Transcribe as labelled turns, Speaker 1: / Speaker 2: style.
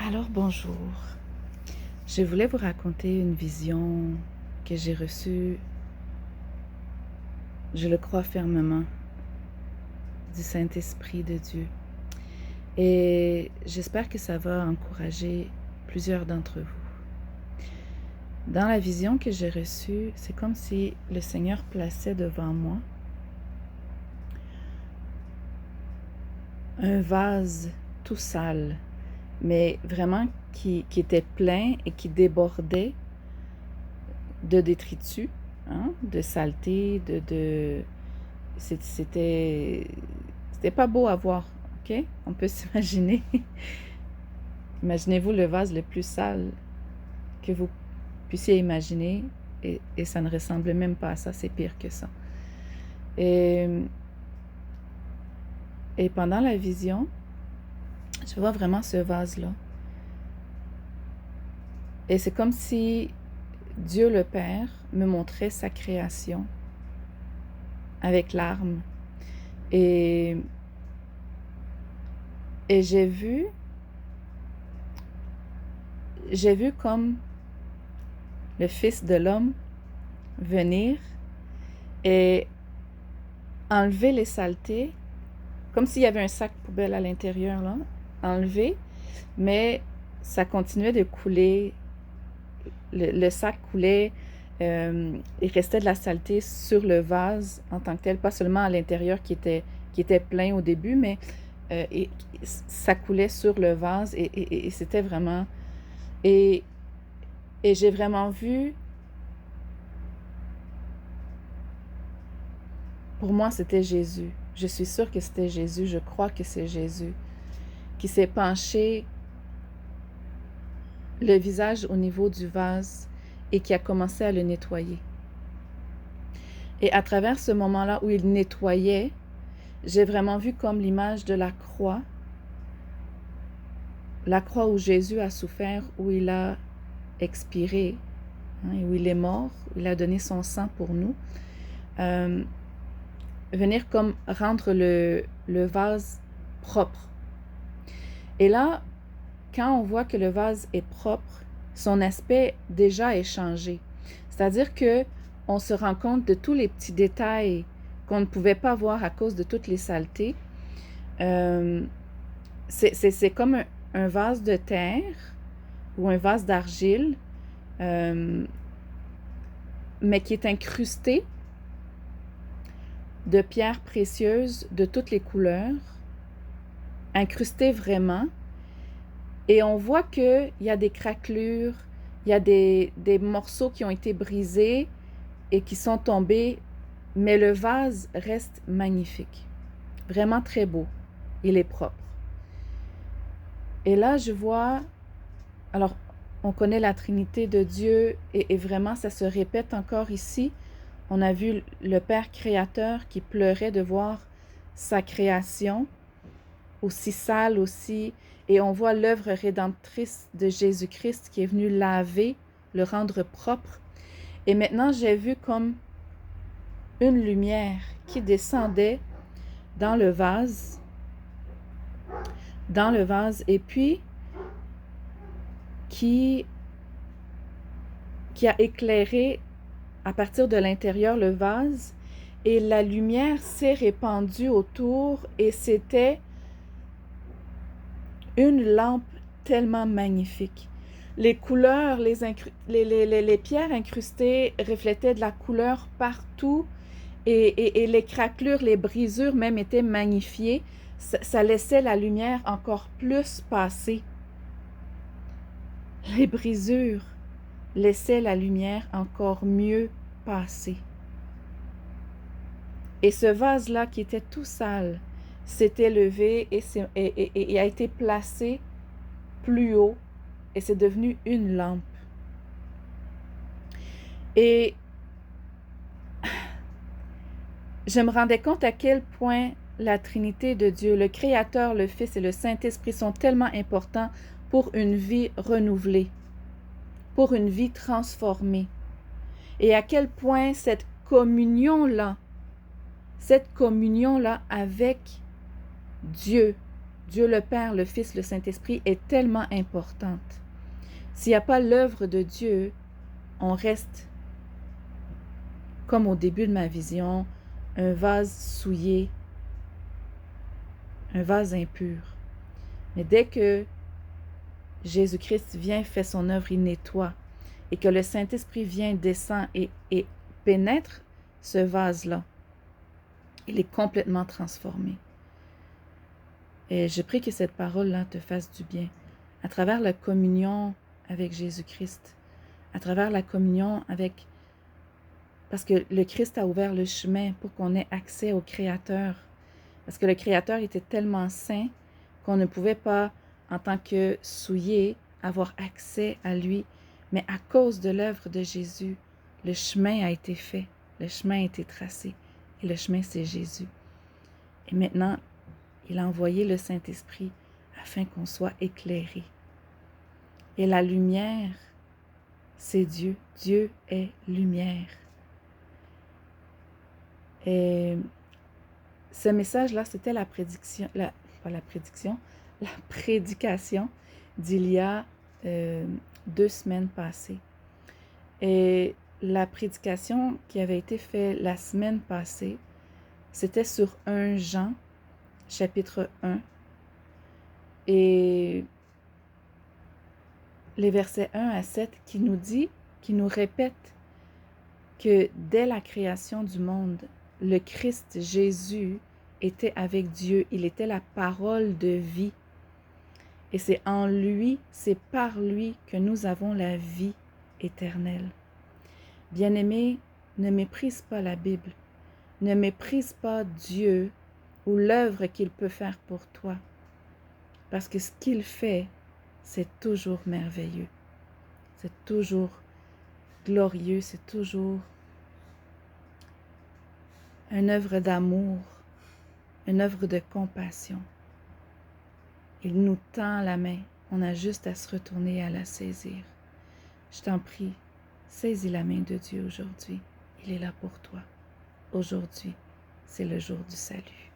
Speaker 1: Alors bonjour, je voulais vous raconter une vision que j'ai reçue, je le crois fermement, du Saint-Esprit de Dieu. Et j'espère que ça va encourager plusieurs d'entre vous. Dans la vision que j'ai reçue, c'est comme si le Seigneur plaçait devant moi un vase tout sale, mais vraiment qui était plein et qui débordait de détritus, hein, de saleté, c'était pas beau à voir, ok? On peut s'imaginer. Imaginez-vous le vase le plus sale que vous puissiez imaginer et ça ne ressemblait même pas à ça, c'est pire que ça. Et, et pendant la vision, je vois vraiment ce vase-là. Et c'est comme si Dieu le Père me montrait sa création avec larmes. Et j'ai vu comme le Fils de l'homme venir et enlever les saletés, comme s'il y avait un sac poubelle à l'intérieur, là, enlevé, mais ça continuait de couler, le sac coulait, il restait de la saleté sur le vase en tant que tel, pas seulement à l'intérieur qui était plein au début, mais ça coulait sur le vase et c'était vraiment... Et j'ai vraiment vu, pour moi c'était Jésus, je suis sûre que c'était Jésus, je crois que c'est Jésus, qui s'est penché le visage au niveau du vase et qui a commencé à le nettoyer. Et à travers ce moment-là où il nettoyait, j'ai vraiment vu comme l'image de la croix où Jésus a souffert, où il a expiré, hein, où il est mort, où il a donné son sang pour nous, venir comme rendre le vase propre. Et là, quand on voit que le vase est propre, son aspect déjà est changé. C'est-à-dire que on se rend compte de tous les petits détails qu'on ne pouvait pas voir à cause de toutes les saletés. C'est comme un vase de terre ou un vase d'argile, mais qui est incrusté de pierres précieuses de toutes les couleurs, incrusté vraiment. Et on voit qu'il y a des craquelures, il y a des morceaux qui ont été brisés et qui sont tombés, mais le vase reste magnifique. Vraiment très beau. Il est propre. Et là, je vois... Alors, on connaît la Trinité de Dieu et vraiment, ça se répète encore ici. On a vu le Père créateur qui pleurait de voir sa création aussi sale aussi, et on voit l'œuvre rédemptrice de Jésus-Christ qui est venu laver, le rendre propre. Et maintenant, j'ai vu comme une lumière qui descendait dans le vase, et puis qui a éclairé à partir de l'intérieur le vase, et la lumière s'est répandue autour, et c'était une lampe tellement magnifique. Les couleurs, les pierres incrustées reflétaient de la couleur partout, et les craquelures, les brisures même étaient magnifiées. Ça laissait la lumière encore plus passer. Les brisures laissaient la lumière encore mieux passer. Et ce vase-là qui était tout sale s'est levé et a été placé plus haut, et c'est devenu une lampe. Et je me rendais compte à quel point la Trinité de Dieu, le Créateur, le Fils et le Saint-Esprit sont tellement importants pour une vie renouvelée, pour une vie transformée. Et à quel point cette communion-là avec Dieu Dieu le Père, le Fils, le Saint-Esprit est tellement importante. S'il n'y a pas l'œuvre de Dieu, on reste, comme au début de ma vision, un vase souillé, un vase impur. Mais dès que Jésus-Christ vient, fait son œuvre, il nettoie, et que le Saint-Esprit vient, descend et pénètre ce vase-là, il est complètement transformé. Et je prie que cette parole-là te fasse du bien. À travers la communion avec Jésus-Christ, à travers la communion avec... Parce que le Christ a ouvert le chemin pour qu'on ait accès au Créateur. Parce que le Créateur était tellement saint qu'on ne pouvait pas, en tant que souillé, avoir accès à lui. Mais à cause de l'œuvre de Jésus, le chemin a été fait, le chemin a été tracé. Et le chemin, c'est Jésus. Et maintenant, il a envoyé le Saint-Esprit afin qu'on soit éclairé. Et la lumière, c'est Dieu. Dieu est lumière. Et ce message-là, c'était la prédication d'il y a 2 semaines passées. Et la prédication qui avait été faite la semaine passée, c'était sur 1 Jean, chapitre 1, et les versets 1 à 7 qui nous répète que dès la création du monde, le Christ Jésus était avec Dieu, il était la parole de vie. Et c'est en lui, c'est par lui que nous avons la vie éternelle. Bien-aimé, ne méprise pas la Bible, ne méprise pas Dieu ou l'œuvre qu'il peut faire pour toi, parce que ce qu'il fait, c'est toujours merveilleux, c'est toujours glorieux, c'est toujours une œuvre d'amour, une œuvre de compassion. Il nous tend la main, on a juste à se retourner et à la saisir. Je t'en prie, saisis la main de Dieu aujourd'hui. Il est là pour toi. Aujourd'hui, c'est le jour du salut.